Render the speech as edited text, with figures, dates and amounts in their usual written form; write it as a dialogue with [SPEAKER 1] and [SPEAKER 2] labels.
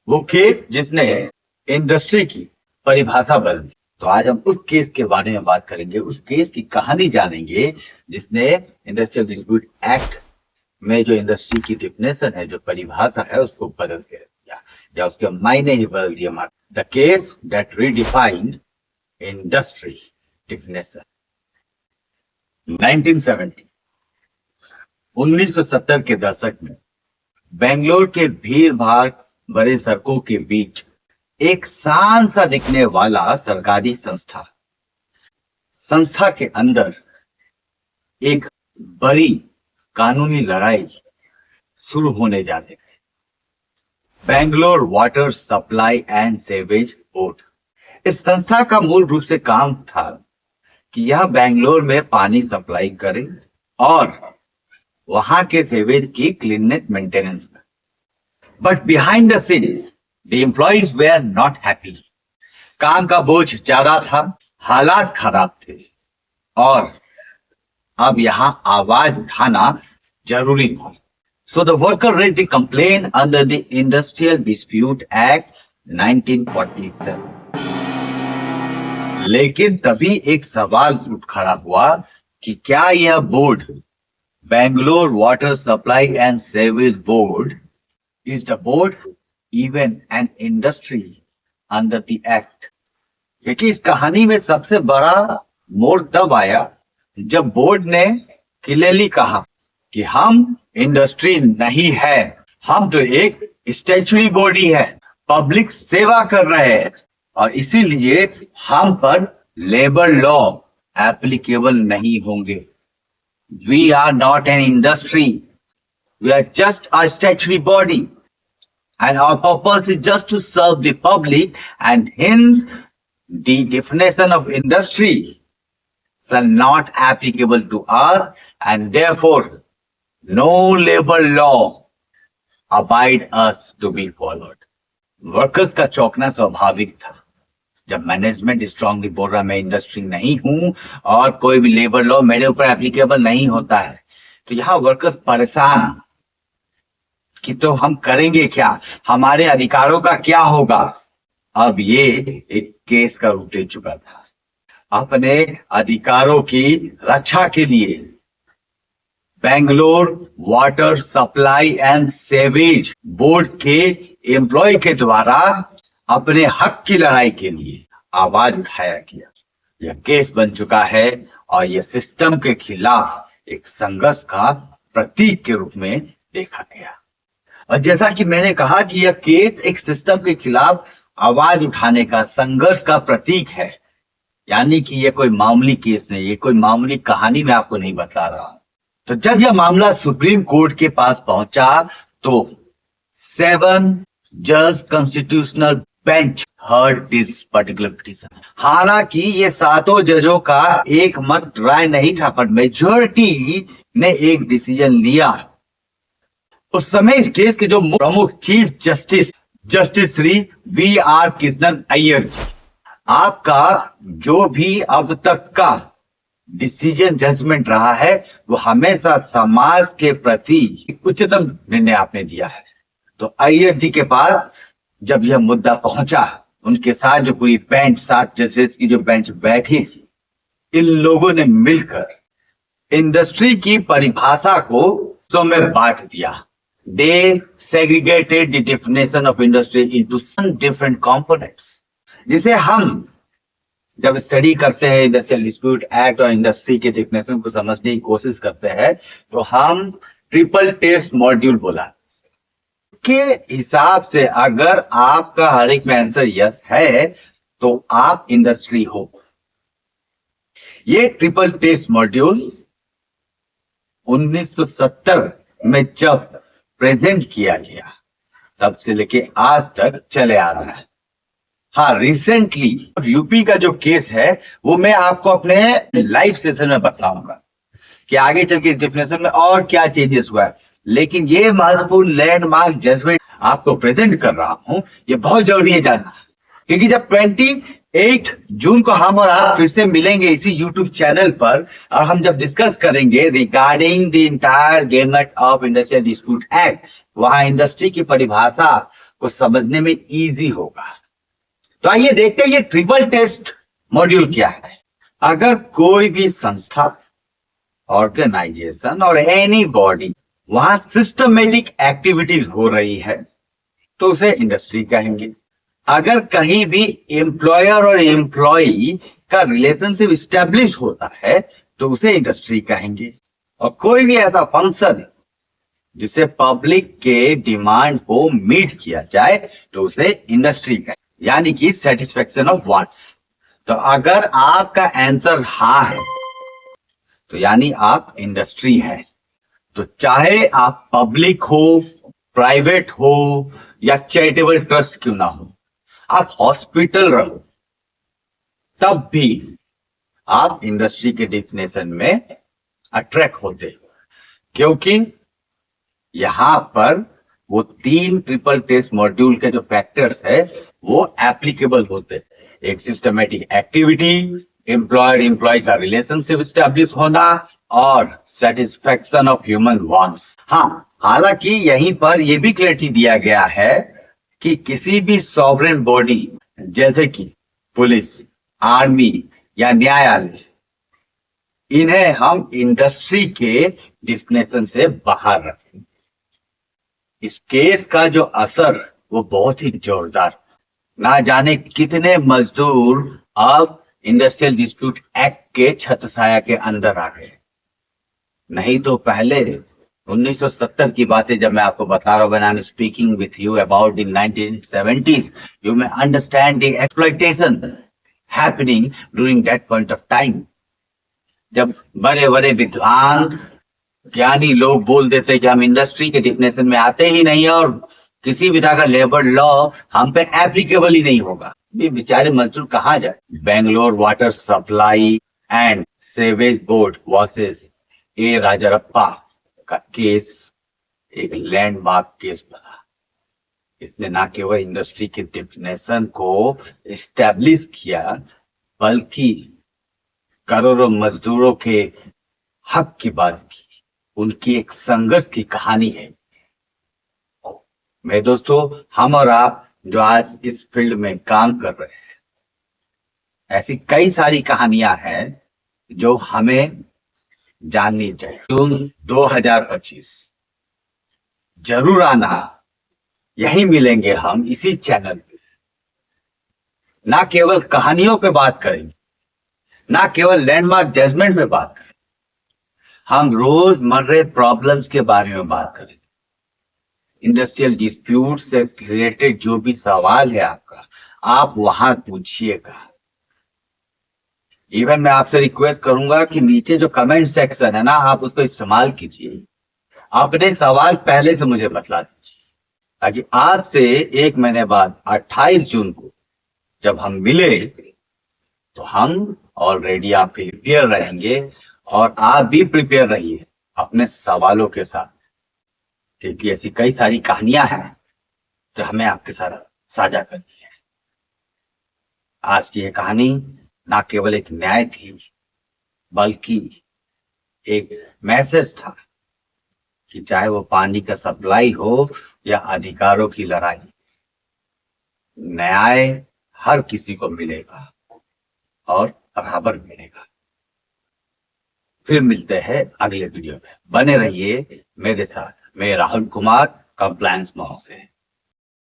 [SPEAKER 1] वो केस जिसने इंडस्ट्री की परिभाषा बदल दी। तो आज हम उस केस के बारे में बात करेंगे, उस केस की कहानी जानेंगे जिसने इंडस्ट्रियल डिस्प्यूट एक्ट में जो इंडस्ट्री की डिफिनेशन है, जो परिभाषा है, उसको बदल के दिया या उसके मायने ही बदल दिए। The case that redefined industry definition. 1970 के दशक में बेंगलोर के भीड़ भाड़ बड़े सड़कों के बीच एक शांत सा दिखने वाला सरकारी संस्था के अंदर एक बड़ी कानूनी लड़ाई शुरू होने जा रही थी। Bangalore water supply and sewage board. इस संस्था का मूल रूप से काम था कि यह बेंगलोर में पानी सप्लाई करे और वहां के सीवेज की क्लीननेस मेंटेनेंस में। But behind the scene the employees were not happy. काम का बोझ ज्यादा था, हालात खराब थे और अब यहां आवाज उठाना जरूरी था। So the worker raise the complain under the industrial dispute act 1947। लेकिन तभी एक सवाल उठ खड़ा हुआ कि क्या यह board, Bangalore water supply and sewage board, is the board even an industry under the act? क्योंकि इस कहानी में सबसे बड़ा मोड़ तब आया जब बोर्ड ने क्लियरली कहा कि हम इंडस्ट्री नहीं है, हम तो एक स्टैट्यूटरी बॉडी है, पब्लिक सेवा कर रहे हैं और इसीलिए हम पर लेबर लॉ एप्लीकेबल नहीं होंगे। We are not an industry. We are just a statutory body. And our purpose is just to serve the public, and hence the definition of industry shall not applicable to us, and therefore no labor law abide us to be followed. Workers का चौंकना स्वाभाविक था जब management strongly बोल रहा मैं industry नहीं हूं और कोई भी लेबर लॉ मेरे ऊपर एप्लीकेबल नहीं होता है। तो यहां वर्कर्स परेशान कि तो हम करेंगे क्या, हमारे अधिकारों का क्या होगा। अब ये एक केस का रूप ले चुका था। अपने अधिकारों की रक्षा के लिए Bangalore water supply and sewage board के एम्प्लॉय के द्वारा अपने हक की लड़ाई के लिए आवाज उठाया गया। यह केस बन चुका है और यह सिस्टम के खिलाफ एक संघर्ष का प्रतीक के रूप में देखा गया। और जैसा कि मैंने कहा कि यह केस एक सिस्टम के खिलाफ आवाज उठाने का, संघर्ष का प्रतीक है, यानी कि यह कोई मामूली केस नहीं, ये कोई मामूली कहानी मैं आपको नहीं बता रहा। तो जब यह मामला सुप्रीम कोर्ट के पास पहुंचा तो 7 जज constitutional bench heard this particular petition. हालांकि ये 7 जजों का एक मत राय नहीं था, पर मेजॉरिटी ने एक डिसीजन लिया। उस समय इस केस के जो प्रमुख chief justice Shri VR Krishnan Iyer ji, आपका जो भी अब तक का डिसीजन जजमेंट रहा है वो हमेशा समाज के प्रति उच्चतम निर्णय आपने दिया है। तो अय्यर जी के पास जब यह मुद्दा पहुंचा, उनके साथ जो पूरी बेंच, 7 जजेस की जो बेंच बैठी थी, इन लोगों ने मिलकर इंडस्ट्री की परिभाषा को हिस्सों में बांट दिया। They segregated the definition of industry into some different components. जिसे हम जब स्टडी करते हैं इंडस्ट्रियल डिस्प्यूट एक्ट और इंडस्ट्री के डेफिनेशन को समझने की कोशिश करते हैं तो हम ट्रिपल टेस्ट मॉड्यूल बोला के हिसाब से अगर आपका हर एक में आंसर यस है तो आप इंडस्ट्री हो। ये ट्रिपल टेस्ट मॉड्यूल 1970 में जब प्रेजेंट किया गया तब से लेके आज तक चले आ रहा है। हाँ, रिसेंटली यूपी का जो केस है वो मैं आपको अपने लाइव सेशन में बताऊंगा कि आगे चल के इस डेफिनेशन में और क्या चेंजेस हुआ है। लेकिन ये महत्वपूर्ण लैंडमार्क जजमेंट आपको प्रेजेंट कर रहा हूं, ये बहुत जरूरी है जानना, क्योंकि जब 28 जून को हम और आप फिर से मिलेंगे इसी यूट्यूब चैनल पर और हम जब डिस्कस करेंगे regarding the entire gamut of industrial dispute act, वहां इंडस्ट्री की परिभाषा को समझने में इजी होगा। तो आइए देखते हैं ये ट्रिपल टेस्ट मॉड्यूल क्या है। अगर कोई भी संस्था, ऑर्गेनाइजेशन और एनी बॉडी वहां सिस्टमेटिक एक्टिविटीज हो रही है तो उसे इंडस्ट्री कहेंगे। अगर कहीं भी एम्प्लॉयर और एम्प्लॉई का रिलेशनशिप स्टैब्लिश होता है तो उसे इंडस्ट्री कहेंगे। और कोई भी ऐसा फंक्शन जिसे पब्लिक के डिमांड को मीट किया जाए तो उसे इंडस्ट्री कहेंगे, यानी कि सेटिस्फेक्शन ऑफ वांट्स। तो अगर आपका आंसर हाँ है तो यानी आप इंडस्ट्री है। तो चाहे आप पब्लिक हो, प्राइवेट हो या चैरिटेबल ट्रस्ट क्यों ना हो, आप हॉस्पिटल रहो, तब भी आप इंडस्ट्री के डेफिनेशन में अट्रैक्ट होते हो, क्योंकि यहां पर वो 3 ट्रिपल टेस्ट मॉड्यूल के जो फैक्टर्स है वो एप्लीकेबल होते हैं। एक सिस्टमेटिक एक्टिविटी, एम्प्लॉयर एम्प्लॉय का रिलेशनशिप स्टैब्लिश होना और सेटिस्फेक्शन ऑफ ह्यूमन वांट्स। हाँ, हालांकि यहीं पर यह भी क्लैरिटी दिया गया है कि किसी भी सॉवरेन बॉडी जैसे कि पुलिस, आर्मी या न्यायालय, इन्हें हम इंडस्ट्री के डिफिनेशन से बाहर रखेंगे। इस केस का जो असर वो बहुत ही जोरदार, ना जाने कितने मजदूर अब इंडस्ट्रियल डिस्प्यूट एक्ट के छत्रछाया के अंदर आ गए। नहीं तो पहले 1970 की बातें जब मैं आपको बता रहा हूं, when I'm speaking with you about in 1970s, you may understand the exploitation happening during that point of time. जब बड़े बड़े विद्वान ज्ञानी लोग बोल देते कि हम इंडस्ट्री के डिफिनेशन में आते ही नहीं है और किसी भी तरह का लेबर लॉ हम पे एप्लीकेबल ही नहीं होगा, ये बेचारे मजदूर कहाँ जाए। Bangalore water supply and sewage board versus A Rajappa का केस एक लैंडमार्क केस बना। इसने ना केवल इंडस्ट्री के डिफिनेशन को एस्टैब्लिश किया बल्कि करोड़ों मजदूरों के हक की बात की। उनकी एक संघर्ष की कहानी है। मेरे दोस्तों, हम और आप जो आज इस फील्ड में काम कर रहे हैं, ऐसी कई सारी कहानियां हैं जो हमें जाननी चाहिए। जून 2025 जरूर आना, यही मिलेंगे हम इसी चैनल पे। ना केवल कहानियों पे बात करेंगे, ना केवल लैंडमार्क जजमेंट पे बात करेंगे, हम रोजमर्रे प्रॉब्लम्स के बारे में बात करेंगे। इंडस्ट्रियल डिस्प्यूट से रिलेटेड जो भी सवाल है आपका, आप वहां पूछिएगा। इवन मैं आपसे रिक्वेस्ट करूंगा कि नीचे जो कमेंट सेक्शन है ना, आप उसको इस्तेमाल कीजिए। अपने सवाल पहले से मुझे बतला दीजिए, ताकि आज से 1 महीने बाद 28 जून को जब हम मिले तो हम ऑलरेडी आपके लिए प्रिपेयर रहेंगे और आप भी प्रिपेयर रहिए अपने सवालों के साथ, क्योंकि ऐसी कई सारी कहानियां हैं जो हमें आपके साथ साझा करनी है। आज की ये कहानी ना केवल एक न्याय थी बल्कि एक मैसेज था कि चाहे वो पानी का सप्लाई हो या अधिकारों की लड़ाई, न्याय हर किसी को मिलेगा और बराबर मिलेगा। फिर मिलते हैं अगले वीडियो में। बने रहिए मेरे साथ। मैं राहुल कुमार, कंप्लायंस मॉक से।